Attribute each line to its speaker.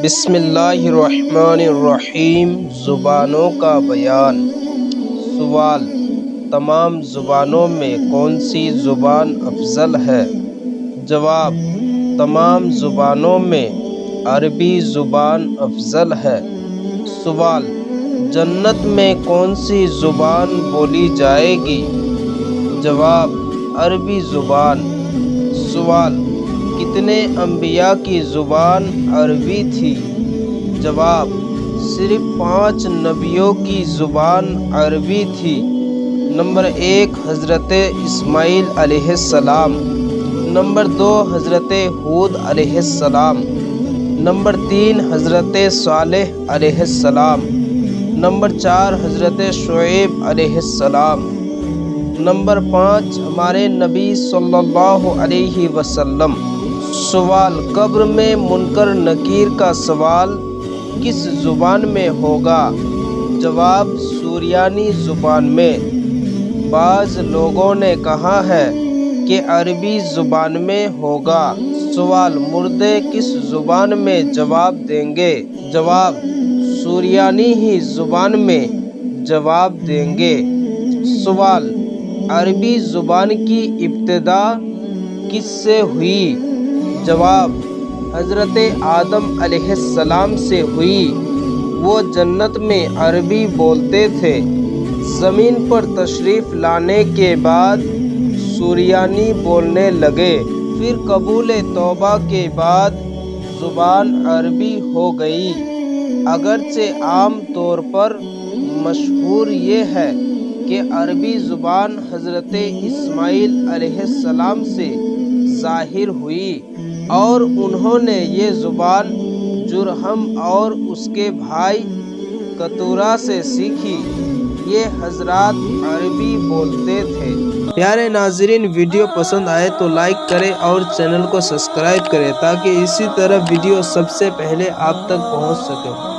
Speaker 1: بسم اللہ الرحمن الرحیم۔ زبانوں کا بیان۔ سوال: تمام زبانوں میں کون سی زبان افضل ہے؟ جواب: تمام زبانوں میں عربی زبان افضل ہے۔ سوال: جنت میں کون سی زبان بولی جائے گی؟ جواب: عربی زبان۔ سوال: کتنے انبیاء کی زبان عربی تھی؟ جواب: صرف 5 نبیوں کی زبان عربی تھی۔ نمبر 1 حضرت اسماعیل علیہ السلام، نمبر 2 حضرت ہود علیہ السلام، نمبر 3 حضرت صالح علیہ السلام، نمبر 4 حضرت شعیب علیہ السلام، نمبر 5 ہمارے نبی صلی اللہ علیہ وسلم۔ سوال: قبر میں منکر نکیر کا سوال کس زبان میں ہوگا؟ جواب: سریانی زبان میں۔ بعض لوگوں نے کہا ہے کہ عربی زبان میں ہوگا۔ سوال: مردے کس زبان میں جواب دیں گے؟ جواب: سریانی ہی زبان میں جواب دیں گے۔ سوال: عربی زبان کی ابتدا کس سے ہوئی؟ جواب: حضرت آدم علیہ السلام سے ہوئی۔ وہ جنت میں عربی بولتے تھے، زمین پر تشریف لانے کے بعد سریانی بولنے لگے، پھر قبول توبہ کے بعد زبان عربی ہو گئی۔ اگرچہ عام طور پر مشہور یہ ہے کہ عربی زبان حضرت اسماعیل علیہ السلام سے ظاہر ہوئی اور انہوں نے یہ زبان جرہم اور اس کے بھائی کتورہ سے سیکھی۔ یہ حضرات عربی بولتے تھے۔ پیارے ناظرین، ویڈیو پسند آئے تو لائک کریں اور چینل کو سبسکرائب کریں تاکہ اسی طرح ویڈیو سب سے پہلے آپ تک پہنچ سکے۔